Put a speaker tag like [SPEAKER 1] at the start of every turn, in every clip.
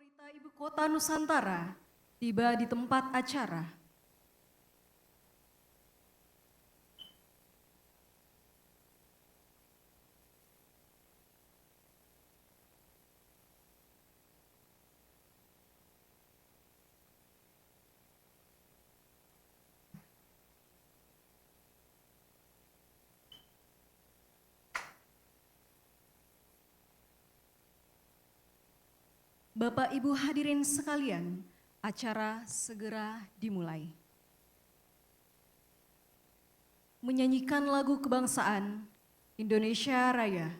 [SPEAKER 1] Otorita Ibu Kota Nusantara tiba di tempat acara. Bapak Ibu hadirin sekalian, acara segera dimulai. Menyanyikan lagu kebangsaan Indonesia Raya.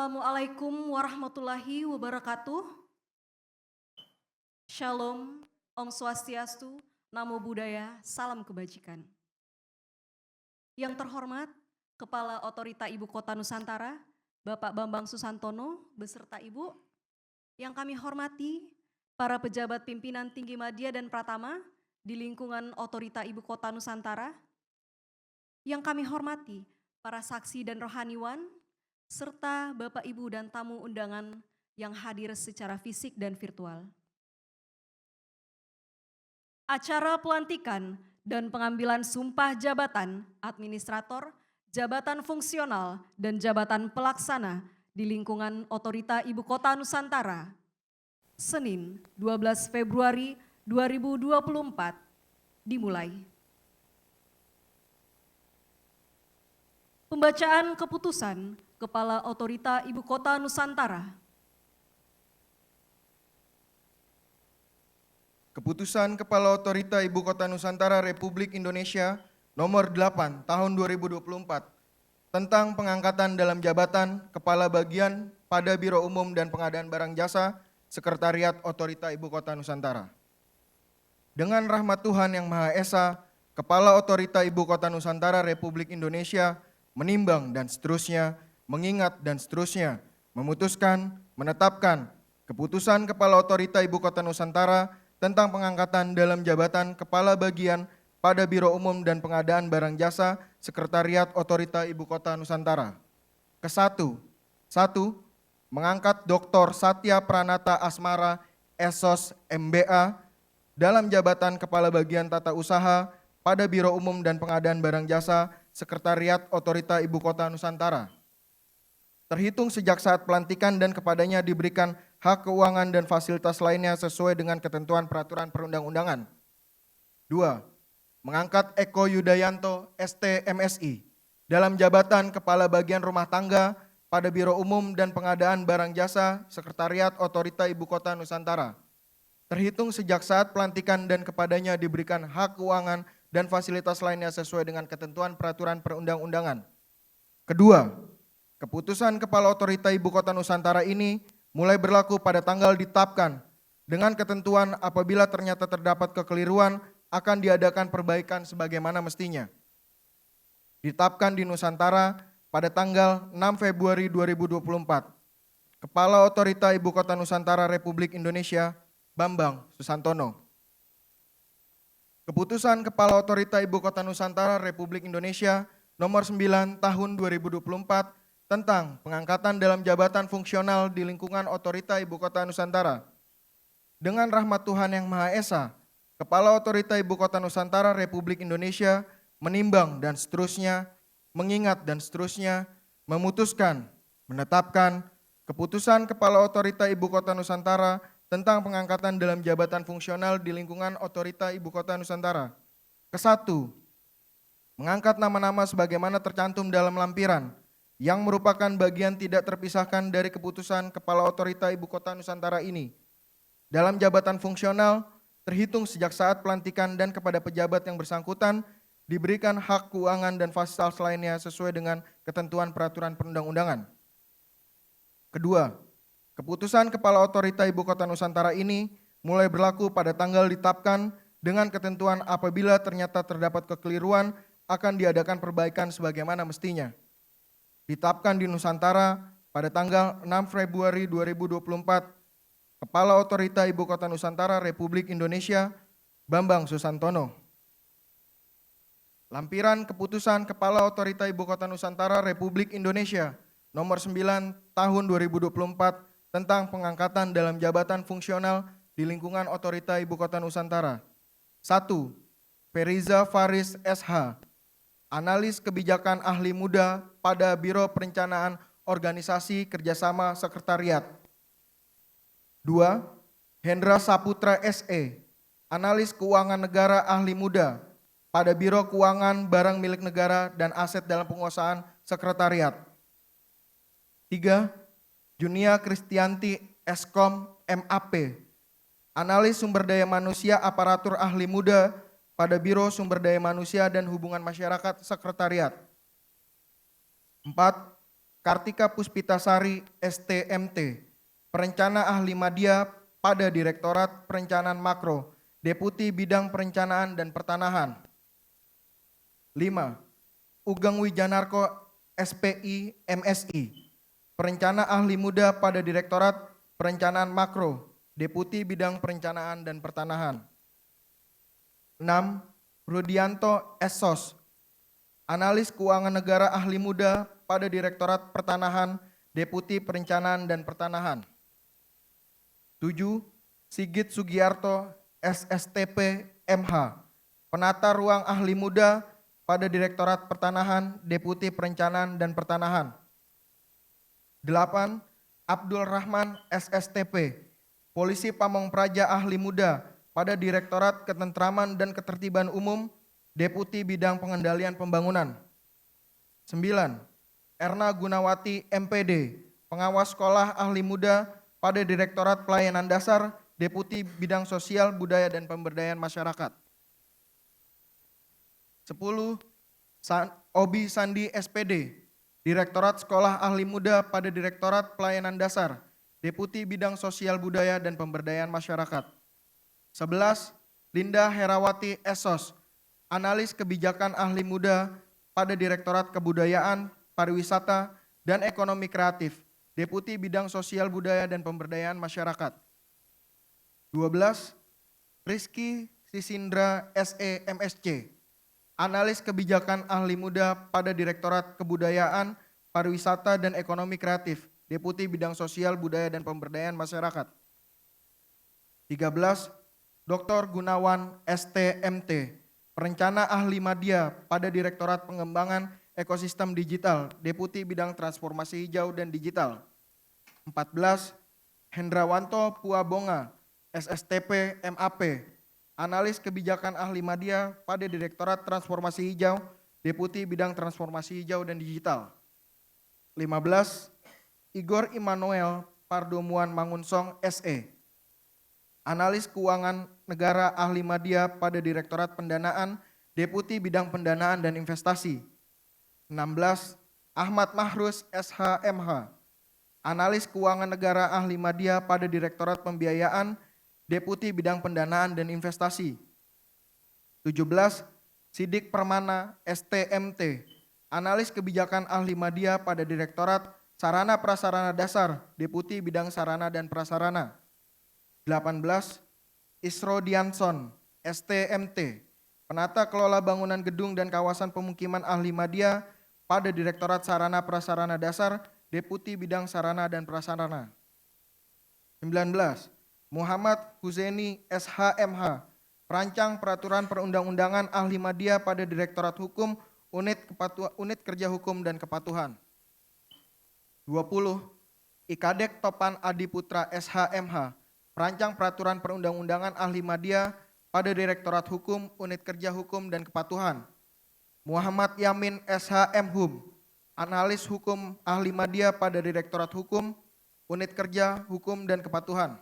[SPEAKER 1] Assalamualaikum warahmatullahi wabarakatuh. Shalom, Om Swastiastu, Namo Buddhaya, Salam Kebajikan. Yang terhormat, Kepala Otorita Ibu Kota Nusantara, Bapak Bambang Susantono, beserta Ibu. Yang kami hormati, para pejabat pimpinan tinggi media dan pratama di lingkungan Otorita Ibu Kota Nusantara. Yang kami hormati, para saksi dan rohaniwan, serta Bapak Ibu dan tamu undangan yang hadir secara fisik dan virtual. Acara pelantikan dan pengambilan sumpah jabatan administrator, jabatan fungsional, dan jabatan pelaksana di lingkungan Otorita Ibu Kota Nusantara, Senin 12 Februari 2024, dimulai. Pembacaan keputusan Kepala Otorita Ibu Kota Nusantara.
[SPEAKER 2] Keputusan Kepala Otorita Ibu Kota Nusantara Republik Indonesia nomor 8 tahun 2024 tentang pengangkatan dalam jabatan Kepala Bagian pada Biro Umum dan Pengadaan Barang Jasa Sekretariat Otorita Ibu Kota Nusantara. Dengan rahmat Tuhan Yang Maha Esa, Kepala Otorita Ibu Kota Nusantara Republik Indonesia menimbang dan seterusnya, mengingat dan seterusnya, memutuskan, menetapkan keputusan Kepala Otorita Ibu Kota Nusantara tentang pengangkatan dalam jabatan Kepala Bagian pada Biro Umum dan Pengadaan Barang Jasa Sekretariat Otorita Ibu Kota Nusantara. Ke-1, mengangkat Dr. Satya Pranata Asmara, Esos MBA, dalam jabatan Kepala Bagian Tata Usaha pada Biro Umum dan Pengadaan Barang Jasa Sekretariat Otorita Ibu Kota Nusantara. Terhitung sejak saat pelantikan dan kepadanya diberikan hak keuangan dan fasilitas lainnya sesuai dengan ketentuan peraturan perundang-undangan. 2. Mengangkat Eko Yudayanto ST MSI dalam jabatan Kepala Bagian Rumah Tangga pada Biro Umum dan Pengadaan Barang Jasa Sekretariat Otorita Ibu Kota Nusantara. Terhitung sejak saat pelantikan dan kepadanya diberikan hak keuangan dan fasilitas lainnya sesuai dengan ketentuan peraturan perundang-undangan. Kedua, Keputusan Kepala Otorita Ibu Kota Nusantara ini mulai berlaku pada tanggal ditetapkan dengan ketentuan apabila ternyata terdapat kekeliruan akan diadakan perbaikan sebagaimana mestinya. Ditetapkan di Nusantara pada tanggal 6 Februari 2024. Kepala Otorita Ibu Kota Nusantara Republik Indonesia, Bambang Susantono. Keputusan Kepala Otorita Ibu Kota Nusantara Republik Indonesia Nomor 9 Tahun 2024 tentang pengangkatan dalam jabatan fungsional di lingkungan Otorita Ibu Kota Nusantara. Dengan rahmat Tuhan Yang Maha Esa, Kepala Otorita Ibu Kota Nusantara Republik Indonesia menimbang dan seterusnya, mengingat dan seterusnya, memutuskan, menetapkan keputusan Kepala Otorita Ibu Kota Nusantara tentang pengangkatan dalam jabatan fungsional di lingkungan Otorita Ibu Kota Nusantara. Kesatu, mengangkat nama-nama sebagaimana tercantum dalam lampiran yang merupakan bagian tidak terpisahkan dari keputusan Kepala Otorita Ibu Kota Nusantara ini. Dalam jabatan fungsional, terhitung sejak saat pelantikan dan kepada pejabat yang bersangkutan, diberikan hak keuangan dan fasilitas lainnya sesuai dengan ketentuan peraturan perundang-undangan. Kedua, keputusan Kepala Otorita Ibu Kota Nusantara ini mulai berlaku pada tanggal ditetapkan dengan ketentuan apabila ternyata terdapat kekeliruan akan diadakan perbaikan sebagaimana mestinya. Ditetapkan di Nusantara pada tanggal 6 Februari 2024, Kepala Otorita Ibu Kota Nusantara Republik Indonesia, Bambang Susantono. Lampiran Keputusan Kepala Otorita Ibu Kota Nusantara Republik Indonesia Nomor 9 Tahun 2024 tentang pengangkatan dalam jabatan fungsional di lingkungan Otorita Ibu Kota Nusantara. 1. Feriza Faris SH, Analis Kebijakan Ahli Muda pada Biro Perencanaan Organisasi Kerjasama Sekretariat. 2. Hendra Saputra SE, Analis Keuangan Negara Ahli Muda pada Biro Keuangan Barang Milik Negara dan Aset dalam Penguasaan Sekretariat. 3. Junia Kristianti Eskom MAP, Analis Sumber Daya Manusia Aparatur Ahli Muda pada Biro Sumber Daya Manusia dan Hubungan Masyarakat Sekretariat. 4. Kartika Puspitasari STMT, Perencana Ahli Madya pada Direktorat Perencanaan Makro, Deputi Bidang Perencanaan dan Pertanahan. 5. Ugeng Wijanarko SPI MSI, Perencana Ahli Muda pada Direktorat Perencanaan Makro, Deputi Bidang Perencanaan dan Pertanahan. 6. Rudianto Esos, Analis Keuangan Negara Ahli Muda pada Direktorat Pertanahan, Deputi Perencanaan dan Pertanahan. 7. Sigit Sugiarto SSTP MH, Penata Ruang Ahli Muda pada Direktorat Pertanahan, Deputi Perencanaan dan Pertanahan. 8. Abdul Rahman SSTP, Polisi Pamong Praja Ahli Muda pada Direktorat Ketentraman dan Ketertiban Umum, Deputi Bidang Pengendalian Pembangunan. 9. Erna Gunawati MPD, Pengawas Sekolah Ahli Muda pada Direktorat Pelayanan Dasar, Deputi Bidang Sosial, Budaya dan Pemberdayaan Masyarakat. 10. Obi Sandi SPD, Direktorat Sekolah Ahli Muda pada Direktorat Pelayanan Dasar, Deputi Bidang Sosial, Budaya dan Pemberdayaan Masyarakat. 11. Linda Herawati Esos, Analis Kebijakan Ahli Muda pada Direktorat Kebudayaan, Pariwisata, dan Ekonomi Kreatif, Deputi Bidang Sosial, Budaya dan Pemberdayaan Masyarakat. 12. Rizky Sisindra SE MSC, Analis Kebijakan Ahli Muda pada Direktorat Kebudayaan, Pariwisata, dan Ekonomi Kreatif, Deputi Bidang Sosial, Budaya dan Pemberdayaan Masyarakat. 13. Dr. Gunawan STMT, Perencana Ahli Madya pada Direktorat Pengembangan Ekosistem Digital, Deputi Bidang Transformasi Hijau dan Digital. 14. Hendrawanto Puabonga SSTP MAP, Analis Kebijakan Ahli Madya pada Direktorat Transformasi Hijau, Deputi Bidang Transformasi Hijau dan Digital. 15. Igor Immanuel Pardomuan Mangunsong SE, Analis Keuangan Negara Ahli Madya pada Direktorat Pendanaan, Deputi Bidang Pendanaan dan Investasi. 16. Ahmad Mahrus SH.MH, Analis Keuangan Negara Ahli Madya pada Direktorat Pembiayaan, Deputi Bidang Pendanaan dan Investasi. 17. Sidik Permana STMT, Analis Kebijakan Ahli Madya pada Direktorat Sarana Prasarana Dasar, Deputi Bidang Sarana dan Prasarana. 18. Isro Dianson STMT, Penata Kelola Bangunan Gedung dan Kawasan Pemukiman Ahli Madya pada Direktorat Sarana Prasarana Dasar, Deputi Bidang Sarana dan Prasarana. 19. Muhammad Husaini SH.MH, Perancang Peraturan Perundang-undangan Ahli Madya pada Direktorat Hukum, Unit Kerja Hukum dan Kepatuhan. 20. Ikadek Topan Adi Putra SH.MH, Perancang Peraturan Perundang-undangan Ahli Madya pada Direktorat Hukum, Unit Kerja Hukum dan Kepatuhan. Muhammad Yamin SH.MHum, Analis Hukum Ahli Madya pada Direktorat Hukum, Unit Kerja Hukum dan Kepatuhan.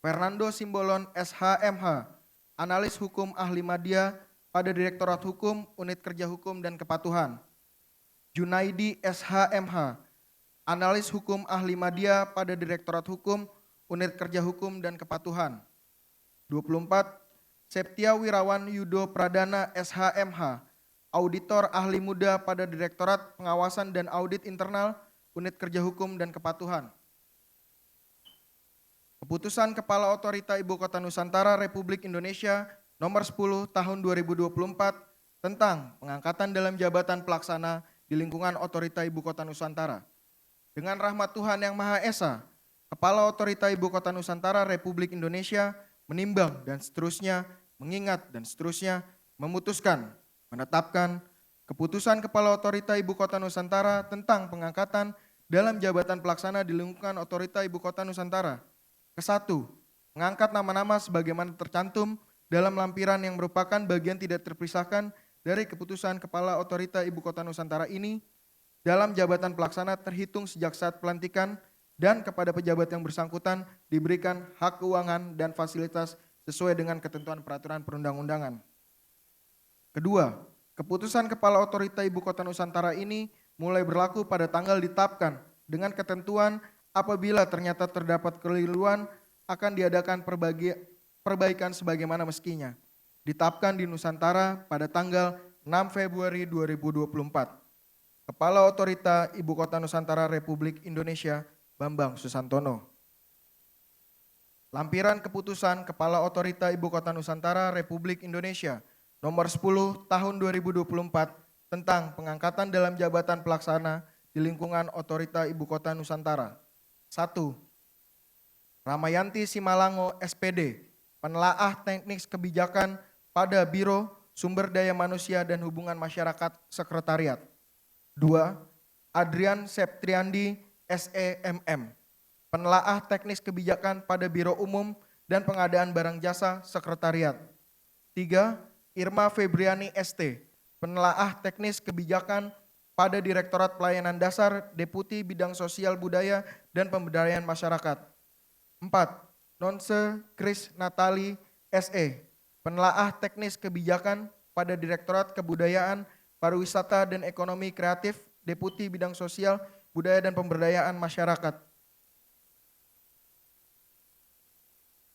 [SPEAKER 2] Fernando Simbolon SH.MH, Analis Hukum Ahli Madya pada Direktorat Hukum, Unit Kerja Hukum dan Kepatuhan. Junaidi SH.MH, Analis Hukum Ahli Madya pada Direktorat Hukum, Unit Kerja Hukum dan Kepatuhan. 24. Septia Wirawan Yudo Pradana SH.MH, Auditor Ahli Muda pada Direktorat Pengawasan dan Audit Internal, Unit Kerja Hukum dan Kepatuhan. Keputusan Kepala Otorita Ibu Kota Nusantara Republik Indonesia Nomor 10 Tahun 2024 tentang pengangkatan dalam jabatan pelaksana di lingkungan Otorita Ibu Kota Nusantara. Dengan rahmat Tuhan Yang Maha Esa, Kepala Otorita Ibu Kota Nusantara Republik Indonesia menimbang dan seterusnya, mengingat dan seterusnya, memutuskan, menetapkan Keputusan Kepala Otorita Ibu Kota Nusantara tentang pengangkatan dalam jabatan pelaksana di lingkungan Otorita Ibu Kota Nusantara. Ke-1, mengangkat nama-nama sebagaimana tercantum dalam lampiran yang merupakan bagian tidak terpisahkan dari Keputusan Kepala Otorita Ibu Kota Nusantara ini dalam jabatan pelaksana terhitung sejak saat pelantikan dan kepada pejabat yang bersangkutan diberikan hak keuangan dan fasilitas sesuai dengan ketentuan peraturan perundang-undangan. Kedua, Keputusan Kepala Otorita Ibu Kota Nusantara ini mulai berlaku pada tanggal ditetapkan dengan ketentuan apabila ternyata terdapat keliruan akan diadakan perbaikan sebagaimana mestinya. Ditetapkan di Nusantara pada tanggal 6 Februari 2024. Kepala Otorita Ibu Kota Nusantara Republik Indonesia Bambang Susantono. Lampiran Keputusan Kepala Otorita Ibu Kota Nusantara Republik Indonesia Nomor 10 Tahun 2024 tentang pengangkatan dalam jabatan pelaksana di lingkungan Otorita Ibu Kota Nusantara. 1. Ramayanti Simalango SPD, Penelaah Teknik Kebijakan pada Biro Sumber Daya Manusia dan Hubungan Masyarakat Sekretariat. 2. Adrian Septriandi SEMM, Penelaah Teknis Kebijakan pada Biro Umum dan Pengadaan Barang Jasa Sekretariat. 3. Irma Febriani ST, Penelaah Teknis Kebijakan pada Direktorat Pelayanan Dasar, Deputi Bidang Sosial Budaya dan Pemberdayaan Masyarakat. 4. Nonse Kris Natali SE, Penelaah Teknis Kebijakan pada Direktorat Kebudayaan, Pariwisata dan Ekonomi Kreatif, Deputi Bidang Sosial, Budaya dan Pemberdayaan Masyarakat.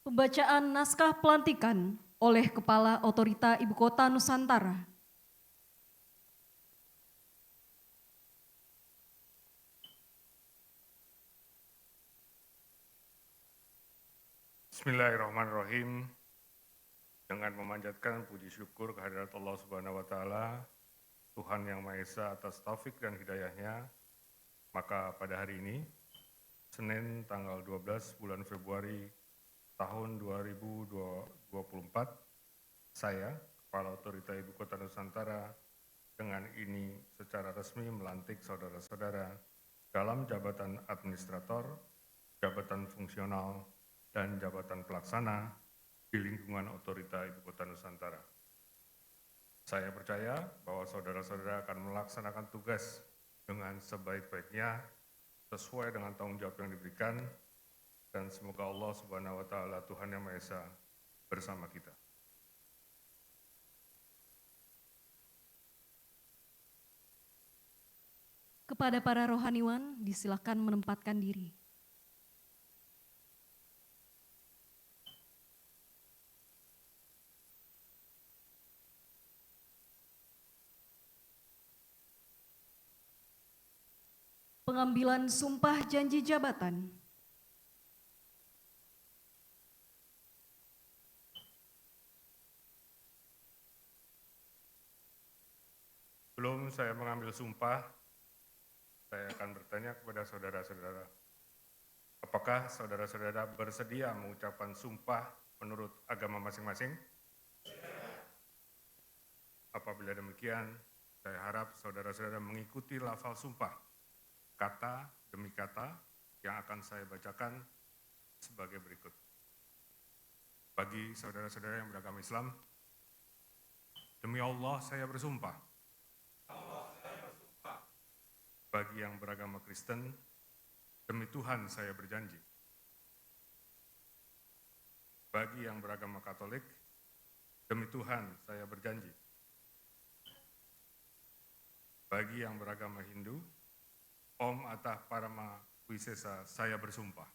[SPEAKER 1] Pembacaan naskah pelantikan oleh Kepala Otorita Ibu Kota Nusantara.
[SPEAKER 3] Bismillahirrahmanirrahim. Dengan memanjatkan puji syukur kehadirat Allah Subhanahu wa Ta'ala, Tuhan Yang Maha Esa atas taufik dan hidayahnya, maka pada hari ini, Senin tanggal 12 bulan Februari tahun 2024, saya, Kepala Otorita Ibu Kota Nusantara, dengan ini secara resmi melantik saudara-saudara dalam jabatan administrator, jabatan fungsional, dan jabatan pelaksana di lingkungan Otorita Ibu Kota Nusantara. Saya percaya bahwa saudara-saudara akan melaksanakan tugas dengan sebaik-baiknya sesuai dengan tanggung jawab yang diberikan, dan semoga Allah Subhanahu wa Ta'ala, Tuhan Yang Maha Esa, bersama kita.
[SPEAKER 1] Kepada para rohaniwan, disilakan menempatkan diri. Pengambilan sumpah janji jabatan.
[SPEAKER 3] Sebelum saya mengambil sumpah, saya akan bertanya kepada saudara-saudara, apakah saudara-saudara bersedia mengucapkan sumpah menurut agama masing-masing? Apabila demikian, saya harap saudara-saudara mengikuti lafal sumpah, kata demi kata yang akan saya bacakan sebagai berikut. Bagi saudara-saudara yang beragama Islam, demi Allah saya bersumpah. Bagi yang beragama Kristen, demi Tuhan saya berjanji. Bagi yang beragama Katolik, demi Tuhan saya berjanji. Bagi yang beragama Hindu, Om Atah Parama Wisesa saya bersumpah.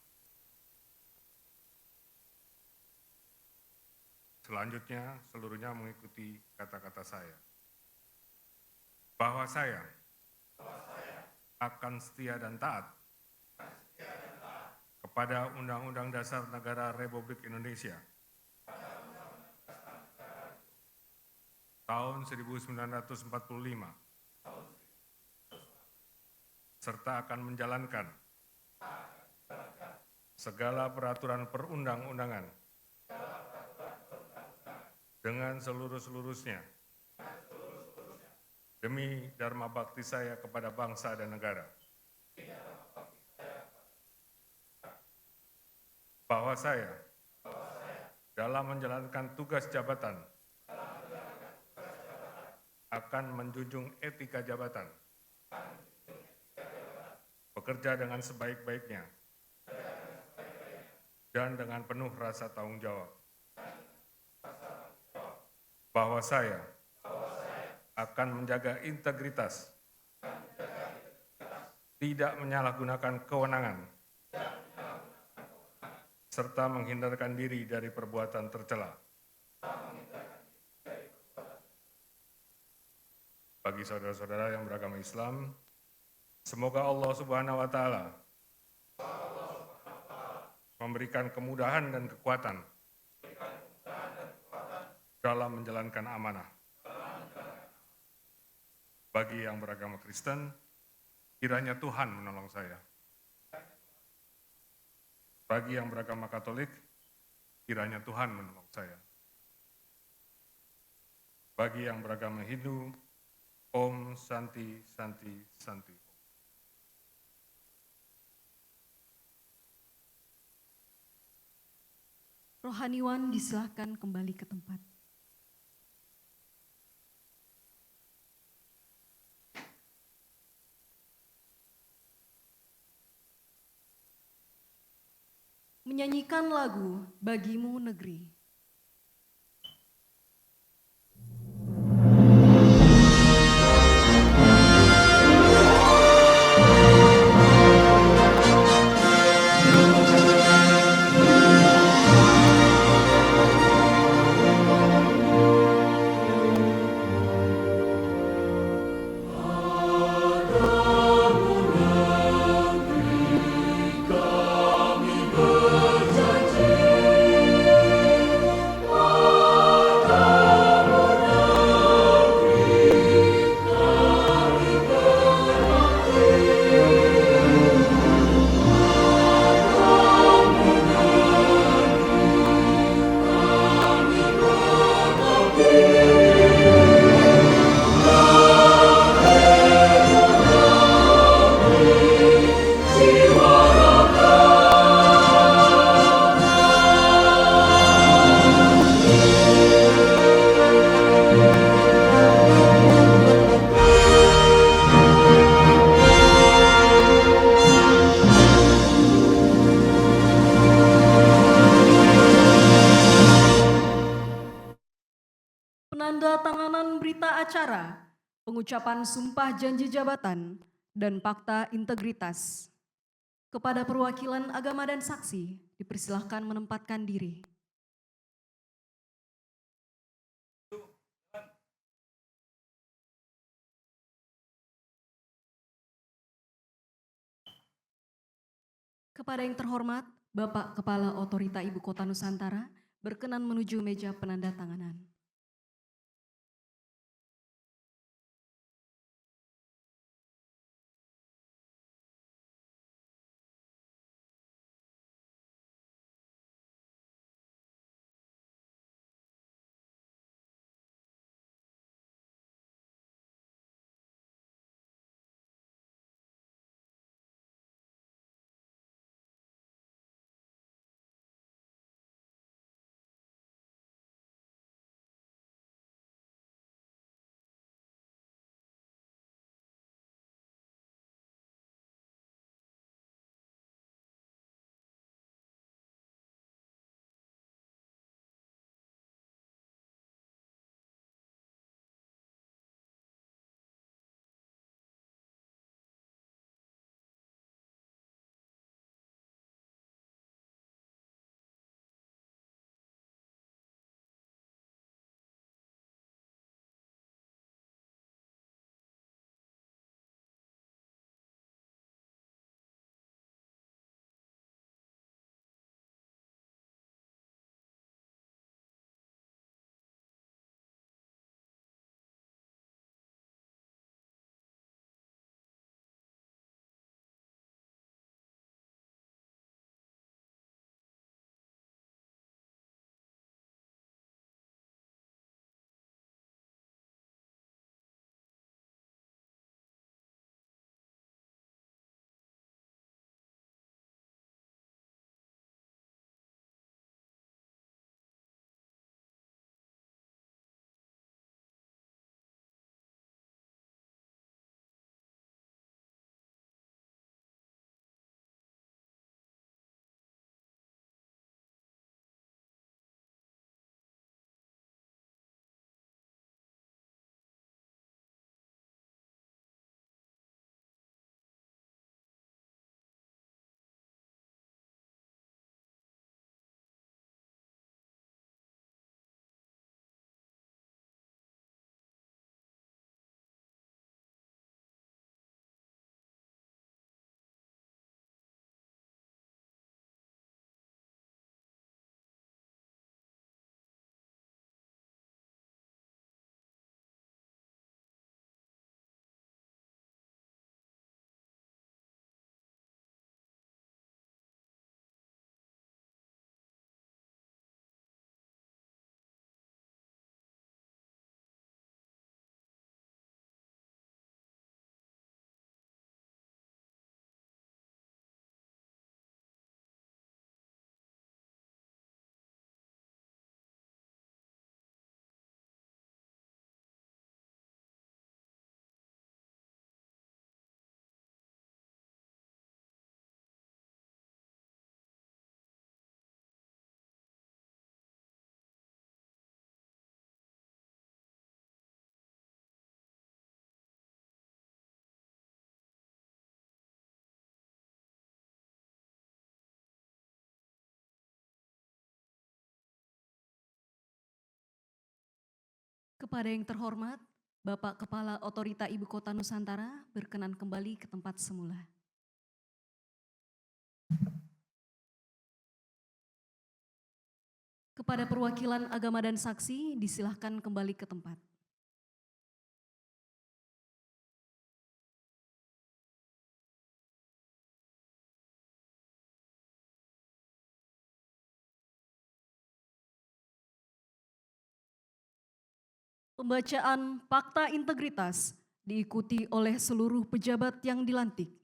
[SPEAKER 3] Selanjutnya, seluruhnya mengikuti kata-kata saya. Bahwa saya akan setia dan taat kepada Undang-Undang Dasar Negara Republik Indonesia tahun 1945 serta akan menjalankan segala peraturan perundang-undangan dengan seluruh-seluruhnya demi dharma bakti saya kepada bangsa dan negara. Bahwa saya dalam menjalankan tugas jabatan akan menjunjung etika jabatan, bekerja dengan sebaik-baiknya, dan dengan penuh rasa tanggung jawab. Bahwa saya akan menjaga integritas, tidak menyalahgunakan kewenangan, serta menghindarkan diri dari perbuatan tercela. Bagi saudara-saudara yang beragama Islam, semoga Allah Subhanahu wa Ta'ala memberikan kemudahan dan kekuatan dalam menjalankan amanah. Bagi yang beragama Kristen, kiranya Tuhan menolong saya. Bagi yang beragama Katolik, kiranya Tuhan menolong saya. Bagi yang beragama Hindu, Om Santi Santi Santi.
[SPEAKER 1] Rohaniwan disilahkan kembali ke tempat. Menyanyikan lagu Bagimu Negeri. Penanda tanganan berita acara, pengucapan sumpah janji jabatan dan fakta integritas. Kepada perwakilan agama dan saksi, dipersilahkan menempatkan diri. Kepada yang terhormat, Bapak Kepala Otorita Ibu Kota Nusantara berkenan menuju meja penandatanganan. Kepada yang terhormat, Bapak Kepala Otorita Ibu Kota Nusantara berkenan kembali ke tempat semula. Kepada perwakilan agama dan saksi, disilahkan kembali ke tempat. Pembacaan fakta integritas diikuti oleh seluruh pejabat yang dilantik.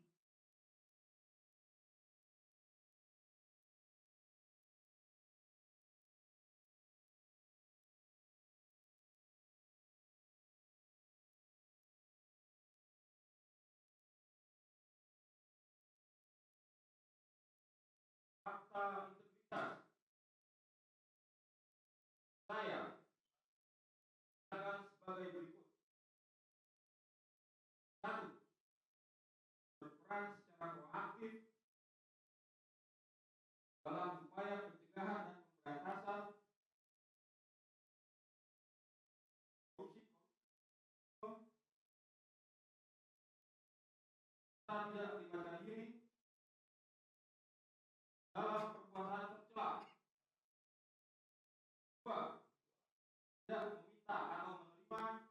[SPEAKER 4] berperan secara proaktif dalam upaya pencegahan dan pemberantasan korupsi serta tidak melibatkan diri dalam perbuatan tercela. 2. Tidak meminta atau menerima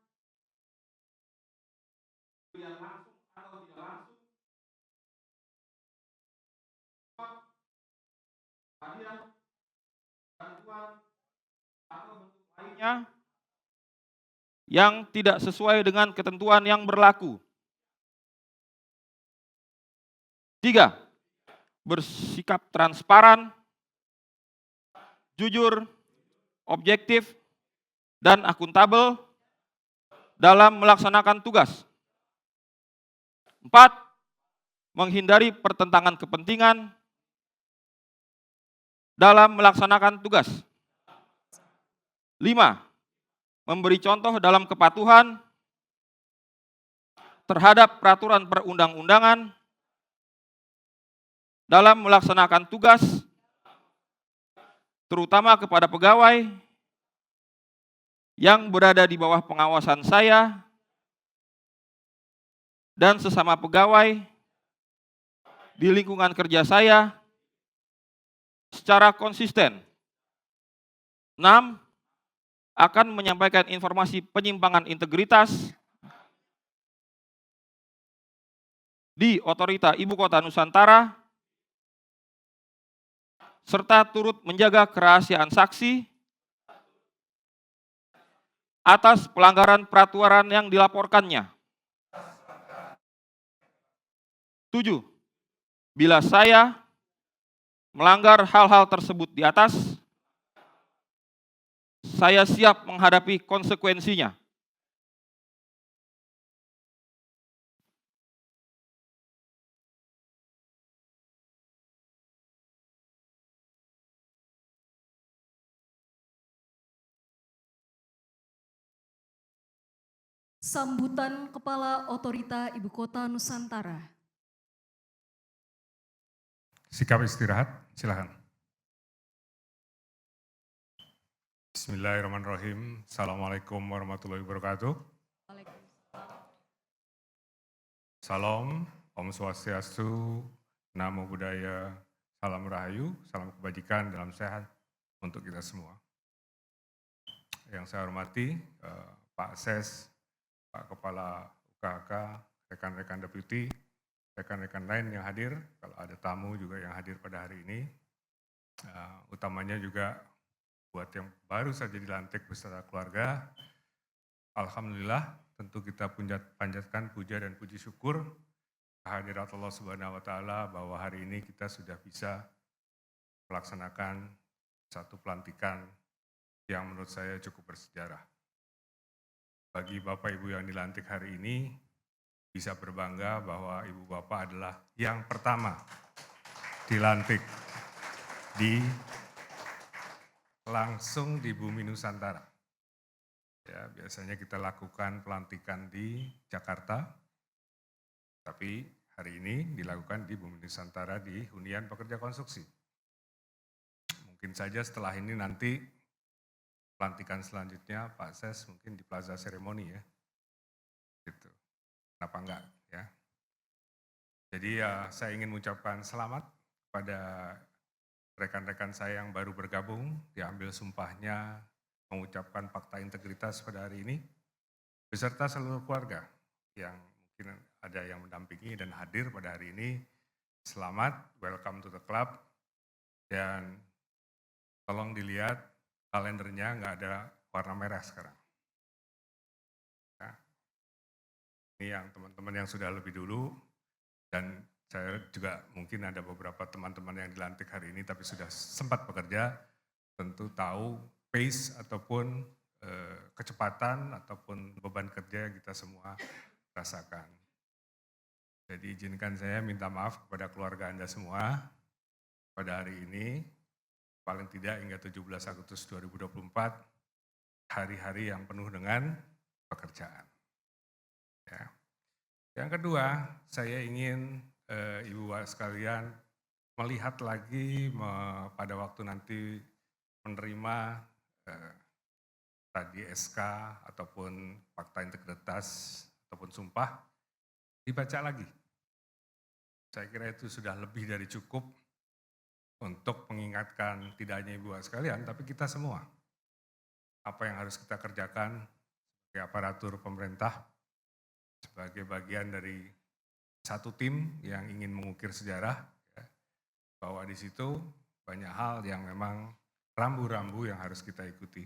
[SPEAKER 4] yang langsung atau tidak langsung, hadiah, bantuan, atau bentuk lainnya yang tidak sesuai dengan ketentuan yang berlaku. 3. Bersikap transparan, jujur, objektif, dan akuntabel dalam melaksanakan tugas. 4. Menghindari pertentangan kepentingan dalam melaksanakan tugas. 5. Memberi contoh dalam kepatuhan terhadap peraturan perundang-undangan dalam melaksanakan tugas, terutama kepada pegawai yang berada di bawah pengawasan saya dan sesama pegawai di lingkungan kerja saya secara konsisten. 6. Akan menyampaikan informasi penyimpangan integritas di Otorita Ibu Kota Nusantara serta turut menjaga kerahasiaan saksi atas pelanggaran peraturan yang dilaporkannya. 7. Bila saya melanggar hal-hal tersebut di atas, saya siap menghadapi konsekuensinya.
[SPEAKER 1] Sambutan Kepala Otorita Ibu Kota Nusantara.
[SPEAKER 3] Sikap istirahat, silakan. Bismillahirrahmanirrahim. Assalamualaikum warahmatullahi wabarakatuh. Salam, Om Swastiastu, Namo Buddhaya, Salam Rahayu, Salam Kebajikan, dalam sehat untuk kita semua. Yang saya hormati, Pak Ses, Pak Kepala UKHK, rekan-rekan deputi, rekan-rekan lain yang hadir, kalau ada tamu juga yang hadir pada hari ini, utamanya juga buat yang baru saja dilantik beserta keluarga, alhamdulillah tentu kita panjatkan puja dan puji syukur kehadirat Allah Subhanahu wa Ta'ala bahwa hari ini kita sudah bisa melaksanakan satu pelantikan yang menurut saya cukup bersejarah. Bagi Bapak Ibu yang dilantik hari ini, bisa berbangga bahwa Ibu Bapak adalah yang pertama dilantik langsung di bumi Nusantara. Ya, biasanya kita lakukan pelantikan di Jakarta, tapi hari ini dilakukan di bumi Nusantara di Hunian Pekerja Konstruksi. Mungkin saja setelah ini nanti pelantikan selanjutnya Pak Ses mungkin di Plaza Seremoni ya. Gitu. Kenapa enggak ya? Jadi ya saya ingin mengucapkan selamat pada rekan-rekan saya yang baru bergabung, diambil sumpahnya, mengucapkan fakta integritas pada hari ini, beserta seluruh keluarga yang mungkin ada yang mendampingi dan hadir pada hari ini. Selamat, welcome to the club, dan tolong dilihat kalendernya nggak ada warna merah sekarang. Ya. Ini yang teman-teman yang sudah lebih dulu, dan saya juga mungkin ada beberapa teman-teman yang dilantik hari ini tapi sudah sempat bekerja, tentu tahu pace ataupun kecepatan ataupun beban kerja yang kita semua rasakan. Jadi izinkan saya minta maaf kepada keluarga Anda semua pada hari ini, paling tidak hingga 17 Agustus 2024, hari-hari yang penuh dengan pekerjaan. Ya. Yang kedua, saya ingin Ibu Bapak sekalian melihat lagi pada waktu nanti menerima tadi SK ataupun fakta integritas ataupun sumpah, dibaca lagi. Saya kira itu sudah lebih dari cukup untuk mengingatkan tidak hanya Ibu Bapak sekalian, tapi kita semua. Apa yang harus kita kerjakan sebagai aparatur pemerintah, sebagai bagian dari satu tim yang ingin mengukir sejarah, ya, bahwa di situ banyak hal yang memang rambu-rambu yang harus kita ikuti.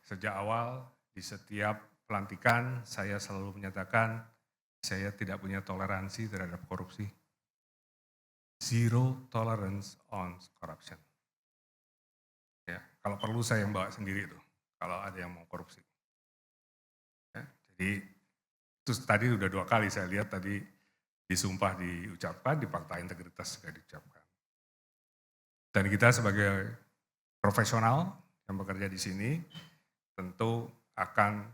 [SPEAKER 3] Sejak awal, di setiap pelantikan, saya selalu menyatakan saya tidak punya toleransi terhadap korupsi. Zero tolerance on corruption. Ya, kalau perlu saya yang bawa sendiri itu, kalau ada yang mau korupsi. Ya, jadi itu tadi udah 2 kali saya lihat tadi disumpah diucapkan, di fakta integritas juga diucapkan. Dan kita sebagai profesional yang bekerja di sini, tentu akan,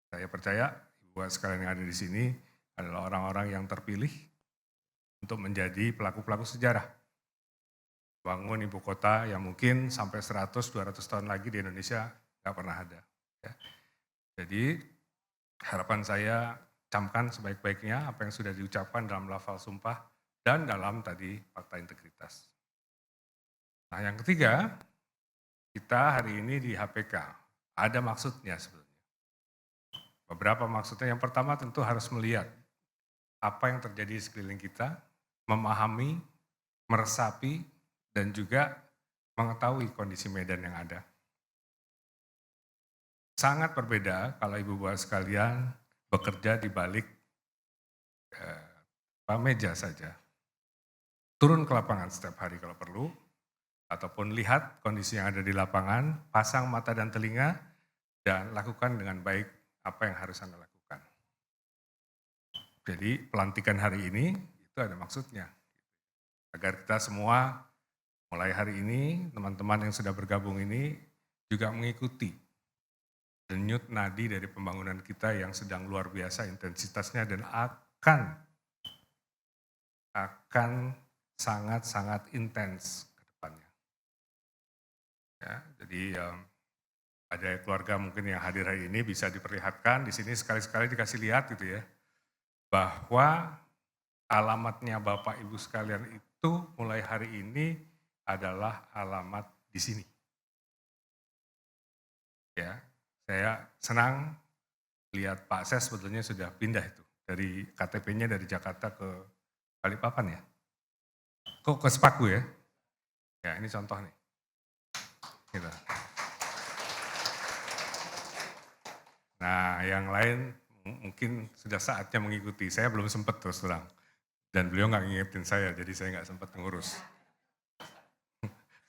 [SPEAKER 3] saya percaya, Ibu sekalian yang ada di sini adalah orang-orang yang terpilih untuk menjadi pelaku-pelaku sejarah. Bangun ibu kota yang mungkin sampai 100-200 tahun lagi di Indonesia nggak pernah ada. Ya. Jadi harapan saya camkan sebaik-baiknya apa yang sudah diucapkan dalam lafal sumpah dan dalam tadi fakta integritas. Nah yang ketiga, kita hari ini di HPK, ada maksudnya sebetulnya. Beberapa maksudnya, yang pertama tentu harus melihat apa yang terjadi di sekeliling kita, memahami, meresapi, dan juga mengetahui kondisi medan yang ada. Sangat berbeda kalau Ibu Bapak sekalian bekerja di balik meja saja. Turun ke lapangan setiap hari kalau perlu, ataupun lihat kondisi yang ada di lapangan, pasang mata dan telinga, dan lakukan dengan baik apa yang harus Anda lakukan. Jadi pelantikan hari ini itu ada maksudnya. Agar kita semua mulai hari ini, teman-teman yang sudah bergabung ini juga mengikuti denyut nadi dari pembangunan kita yang sedang luar biasa intensitasnya dan akan sangat-sangat intens ke depannya. Ya, jadi ada keluarga mungkin yang hadir hari ini bisa diperlihatkan di sini sekali-sekali dikasih lihat gitu ya, bahwa alamatnya Bapak Ibu sekalian itu mulai hari ini adalah alamat di sini. Ya, saya senang lihat Pak Ses sebetulnya sudah pindah itu dari KTP-nya dari Jakarta ke Balikpapan ya. Kok ke Sepaku ya? Ya ini contoh nih. Gitu. Nah yang lain mungkin sudah saatnya mengikuti. Saya belum sempat terus terang. Dan beliau nggak ngingetin saya, jadi saya nggak sempat mengurus.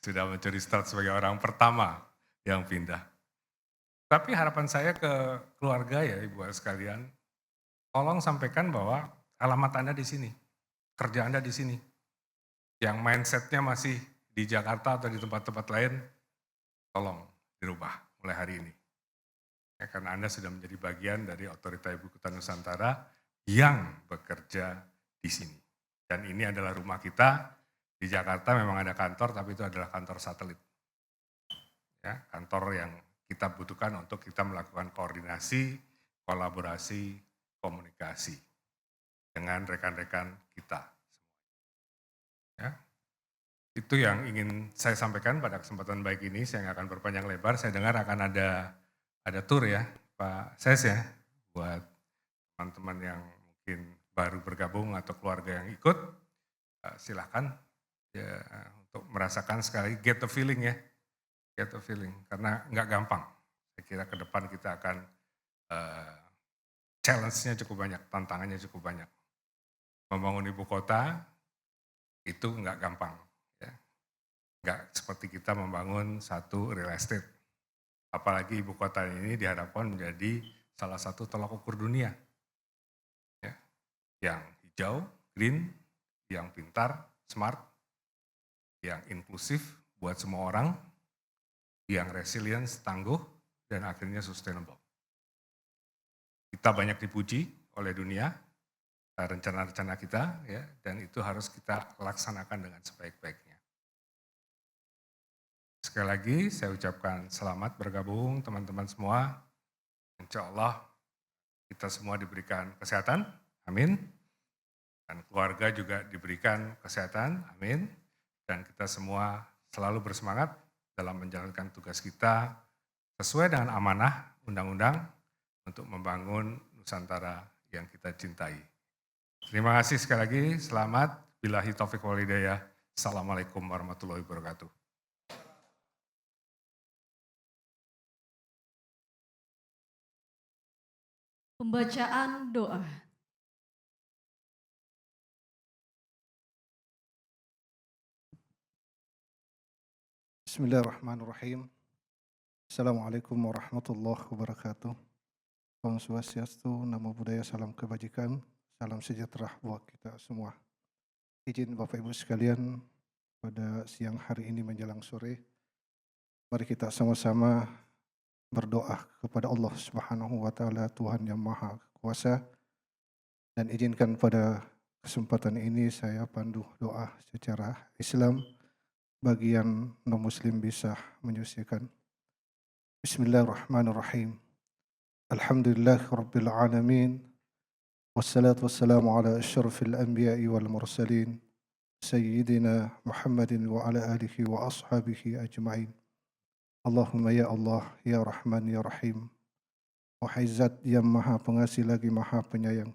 [SPEAKER 3] Sudah mencuri start sebagai orang pertama yang pindah. Tapi harapan saya ke keluarga ya Ibu sekalian, tolong sampaikan bahwa alamat Anda di sini, kerja Anda di sini. Yang mindsetnya masih di Jakarta atau di tempat-tempat lain, tolong dirubah mulai hari ini. Ya, karena Anda sudah menjadi bagian dari Otorita Ibu Kota Nusantara yang bekerja di sini. Dan ini adalah rumah kita, di Jakarta memang ada kantor, tapi itu adalah kantor satelit. Ya, kantor yang kita butuhkan untuk kita melakukan koordinasi, kolaborasi, komunikasi dengan rekan-rekan kita. Ya, itu yang ingin saya sampaikan pada kesempatan baik ini. Saya nggak akan berpanjang lebar. Saya dengar akan ada tour ya, Pak Ses ya, buat teman-teman yang mungkin baru bergabung atau keluarga yang ikut. Silahkan ya, untuk merasakan sekali get the feeling ya, get the feeling. Karena nggak gampang. Saya kira ke depan kita akan challenge-nya cukup banyak, tantangannya cukup banyak. Membangun ibu kota itu nggak gampang. Ya. Nggak seperti kita membangun satu real estate. Apalagi ibu kota ini diharapkan menjadi salah satu tolak ukur dunia. Ya. Yang hijau, green, yang pintar, smart, yang inklusif buat semua orang, yang resilience, tangguh, dan akhirnya sustainable. Kita banyak dipuji oleh dunia, rencana-rencana kita, ya, dan itu harus kita laksanakan dengan sebaik-baiknya. Sekali lagi saya ucapkan selamat bergabung teman-teman semua. Insya Allah kita semua diberikan kesehatan, amin. Dan keluarga juga diberikan kesehatan, amin. Dan kita semua selalu bersemangat dalam menjalankan tugas kita sesuai dengan amanah undang-undang untuk membangun Nusantara yang kita cintai. Terima kasih sekali lagi, selamat. Billahi taufiq wal hidayah. Assalamualaikum warahmatullahi wabarakatuh.
[SPEAKER 1] Pembacaan doa.
[SPEAKER 5] Bismillahirrahmanirrahim. Assalamualaikum warahmatullahi wabarakatuh. Om Swastiastu, Namo Buddhaya, salam kebajikan, salam sejahtera buat kita semua. Izin Bapak Ibu sekalian, pada siang hari ini menjelang sore, mari kita sama-sama berdoa kepada Allah Subhanahu wa Ta'ala, Tuhan yang Maha Kuasa, dan izinkan pada kesempatan ini saya pandu doa secara Islam bagi yang non-muslim bisa menyucikan. Bismillahirrahmanirrahim. Alhamdulillah Rabbil Alamin. Wassalatu wassalamu ala asyrafil anbiya'i wal mursalin. Sayyidina Muhammadin wa ala alihi wa ashabihi ajma'in. Allahumma ya Allah, ya Rahman, ya Rahim. Wahai Zat yang Maha Pengasih lagi Maha Penyayang.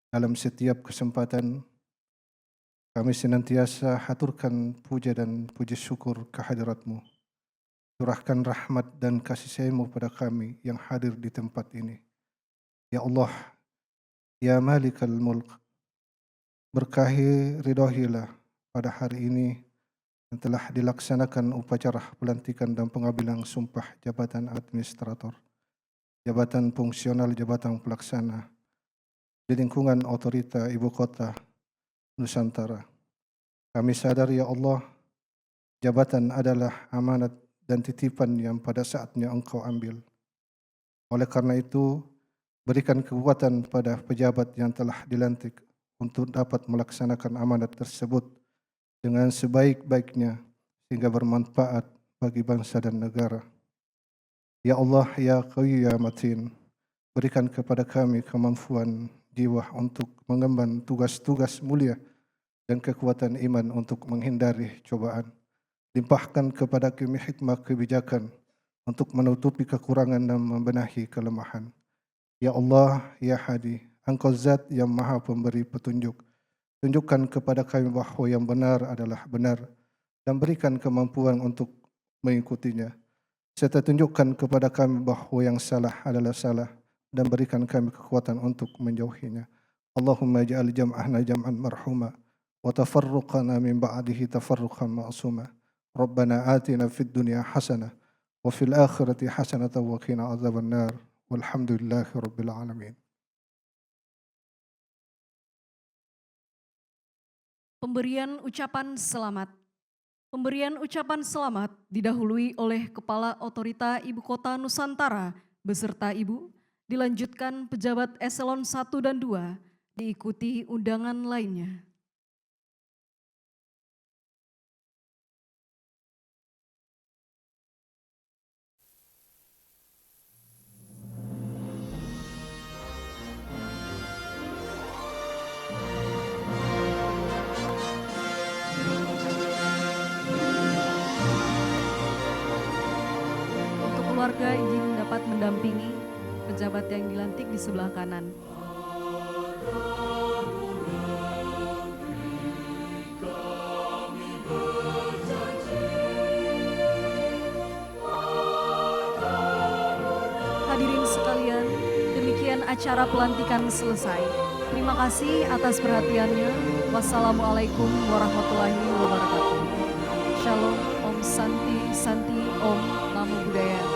[SPEAKER 5] Dalam setiap kesempatan kami senantiasa haturkan puja dan puji syukur kehadirat-Mu. Curahkan rahmat dan kasih sayang-Mu pada kami yang hadir di tempat ini. Ya Allah, ya Malikal Mulk, berkahi ridhoilah pada hari ini yang telah dilaksanakan upacara pelantikan dan pengambilan sumpah jabatan administrator, jabatan fungsional, jabatan pelaksana di lingkungan otorita Ibu Kota Nusantara. Kami sadar ya Allah, jabatan adalah amanat dan titipan yang pada saatnya Engkau ambil. Oleh karena itu, berikan kekuatan pada pejabat yang telah dilantik untuk dapat melaksanakan amanat tersebut dengan sebaik-baiknya sehingga bermanfaat bagi bangsa dan negara. Ya Allah, ya Qawiyyu ya Matin, berikan kepada kami kemampuan jiwa untuk mengemban tugas-tugas mulia dan kekuatan iman untuk menghindari cobaan. Limpahkan kepada kami hikmah kebijakan untuk menutupi kekurangan dan membenahi kelemahan. Ya Allah, ya Hadi, Engkau Zat yang Maha Pemberi petunjuk. Tunjukkan kepada kami bahawa yang benar adalah benar dan berikan kemampuan untuk mengikutinya. Serta tunjukkan kepada kami bahawa yang salah adalah salah dan berikan kami kekuatan untuk menjauhinya. Allahumma ja'al jam'ahna jam'an marhuma wa tafarruqana min ba'dihi tafarruqan ma'suma. Rabbana atina fid dunya hasanah wa fil akhirati hasanatan wa qina adzabannar. Walhamdulillahi rabbil alamin.
[SPEAKER 1] Pemberian ucapan selamat. Pemberian ucapan selamat didahului oleh Kepala Otorita Ibu Kota Nusantara beserta Ibu, dilanjutkan pejabat eselon 1 dan 2, diikuti undangan lainnya. Untuk keluarga izin dapat mendampingi pejabat yang dilantik di sebelah kanan. Hadirin sekalian, demikian acara pelantikan selesai. Terima kasih atas perhatiannya. Wassalamualaikum warahmatullahi wabarakatuh. Shalom, Om Santi, Santi, Om Namo Buddhaya.